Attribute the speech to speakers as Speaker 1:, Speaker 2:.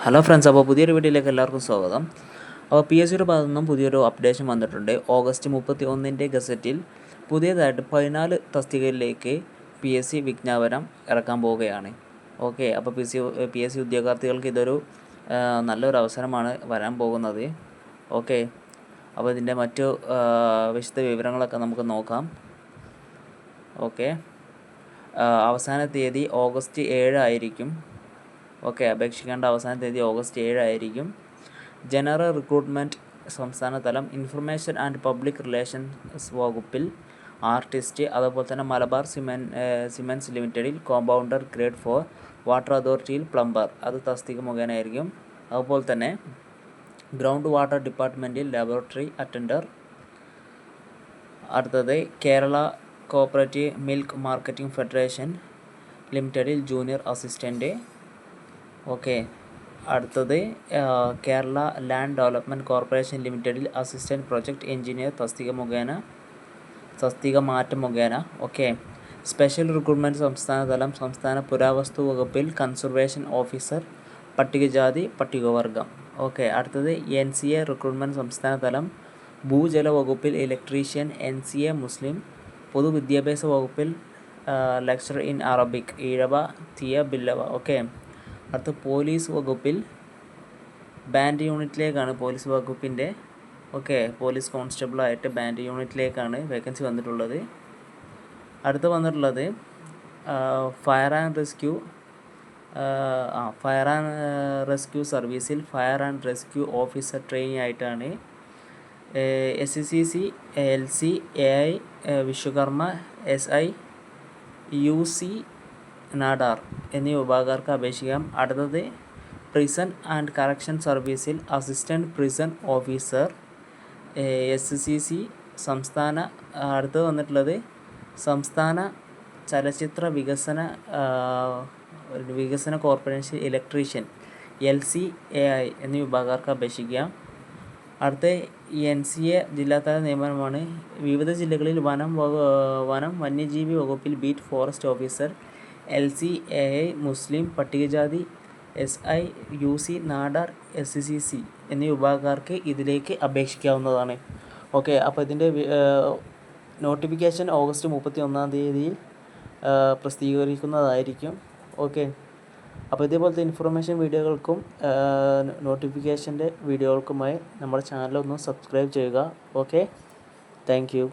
Speaker 1: Hello friends, അപ്പോൾ പുതിയൊരു വീഡിയോയിലേക്ക് എല്ലാവർക്കും സ്വാഗതം. അപ്പോൾ പി എസ് സിയുടെ ഭാഗത്തു നിന്നും പുതിയൊരു അപ്ഡേഷൻ വന്നിട്ടുണ്ട്. ഓഗസ്റ്റ് 31 ഗസറ്റിൽ പുതിയതായിട്ട് 14 തസ്തികയിലേക്ക് പി എസ് സി വിജ്ഞാപനം ഇറക്കാൻ പോവുകയാണ്. ഓക്കെ, അപ്പോൾ പി എസ് സി ഉദ്യോഗാർത്ഥികൾക്ക് ഇതൊരു നല്ലൊരു അവസരമാണ് വരാൻ പോകുന്നത്. ഓക്കെ, അപ്പോൾ ഇതിൻ്റെ മറ്റു വിശദ വിവരങ്ങളൊക്കെ നമുക്ക് നോക്കാം. ഓക്കെ, അവസാന തീയതി ഓഗസ്റ്റ് 7 ആയിരിക്കും. ഓക്കെ, അപേക്ഷിക്കേണ്ട അവസാന തീയതി ഓഗസ്റ്റ് 7 ആയിരിക്കും. ജനറൽ റിക്രൂട്ട്മെൻറ്റ് സംസ്ഥാന തലം ഇൻഫർമേഷൻ ആൻഡ് പബ്ലിക് റിലേഷൻസ് വകുപ്പിൽ ആർട്ടിസ്റ്റ്, അതുപോലെ തന്നെ മലബാർ സിമെൻറ്റ്സ് ലിമിറ്റഡിൽ കോമ്പൗണ്ടർ ഗ്രേഡ് 4, വാട്ടർ അതോറിറ്റിയിൽ പ്ലംബർ, അത് തസ്തിക മുഖേന ആയിരിക്കും. അതുപോലെ തന്നെ ഗ്രൗണ്ട് വാട്ടർ ഡിപ്പാർട്ട്മെൻറ്റിൽ ലബോറട്ടറി അറ്റൻഡർ. അടുത്തത് Kerala cooperative milk marketing federation ലിമിറ്റഡിൽ ജൂനിയർ അസിസ്റ്റൻറ്റ്. ഓക്കെ, അടുത്തത് കേരള ലാൻഡ് ഡെവലപ്മെൻറ്റ് കോർപ്പറേഷൻ ലിമിറ്റഡിൽ അസിസ്റ്റൻറ്റ് പ്രൊജക്ട് എഞ്ചിനീയർ തസ്തിക മാറ്റം മുഖേന. ഓക്കെ, സ്പെഷ്യൽ റിക്രൂട്ട്മെൻറ്റ് സംസ്ഥാന തലം സംസ്ഥാന പുരാവസ്തു വകുപ്പിൽ കൺസർവേഷൻ ഓഫീസർ പട്ടികജാതി പട്ടികവർഗം. ഓക്കെ, അടുത്തത് NCA റിക്രൂട്ട്മെൻറ്റ് സംസ്ഥാന തലം ഭൂജല വകുപ്പിൽ ഇലക്ട്രീഷ്യൻ NCA മുസ്ലിം, പൊതുവിദ്യാഭ്യാസ വകുപ്പിൽ lecturer in Arabic Ezhava Thiya Billava. Okay, അടുത്ത പോലീസ് വകുപ്പിൽ ബാൻഡ് യൂണിറ്റിലേക്കാണ് പോലീസ് വകുപ്പിൻ്റെ. ഓക്കെ, പോലീസ് കോൺസ്റ്റബിളായിട്ട് ബാൻഡ് യൂണിറ്റിലേക്കാണ് വേക്കൻസി വന്നിട്ടുള്ളത്. അടുത്ത് വന്നിട്ടുള്ളത് ഫയർ ആൻഡ് റെസ്ക്യൂ സർവീസിൽ fire and rescue officer trainee ആയിട്ടാണ്. SCC, LC, AI, Vishwakarma, SI, UC, Nadar എന്നീ വിഭാഗക്കാർക്ക് അപേക്ഷിക്കാം. അടുത്തത് പ്രിസൺ ആൻഡ് കറക്ഷൻ സർവീസിൽ അസിസ്റ്റൻറ്റ് പ്രിസൺ ഓഫീസർ SCC സംസ്ഥാന. അടുത്തത് വന്നിട്ടുള്ളത് സംസ്ഥാന ചലച്ചിത്ര വികസന കോർപ്പറേഷൻ ഇലക്ട്രീഷ്യൻ LC, AI എന്നീ വിഭാഗക്കാർക്ക് അപേക്ഷിക്കാം. അടുത്ത NCA ജില്ലാതല നിയമനമാണ്. വിവിധ ജില്ലകളിൽ വനം വന്യജീവി വകുപ്പിൽ beat forest officer LC, AI മുസ്ലിം, പട്ടികജാതി SI, UC, നാടാർ, SCC എന്നീ വിഭാഗക്കാർക്ക് ഇതിലേക്ക് അപേക്ഷിക്കാവുന്നതാണ്. ഓക്കെ, അപ്പോൾ ഇതിൻ്റെ നോട്ടിഫിക്കേഷൻ ഓഗസ്റ്റ് 31 പ്രസിദ്ധീകരിക്കുന്നതായിരിക്കും. ഓക്കെ, അപ്പോൾ ഇതേപോലത്തെ ഇൻഫർമേഷൻ വീഡിയോകൾക്കും നോട്ടിഫിക്കേഷൻ്റെ വീഡിയോകൾക്കുമായി നമ്മുടെ ചാനലൊന്ന് സബ്സ്ക്രൈബ് ചെയ്യുക. Okay, thank you.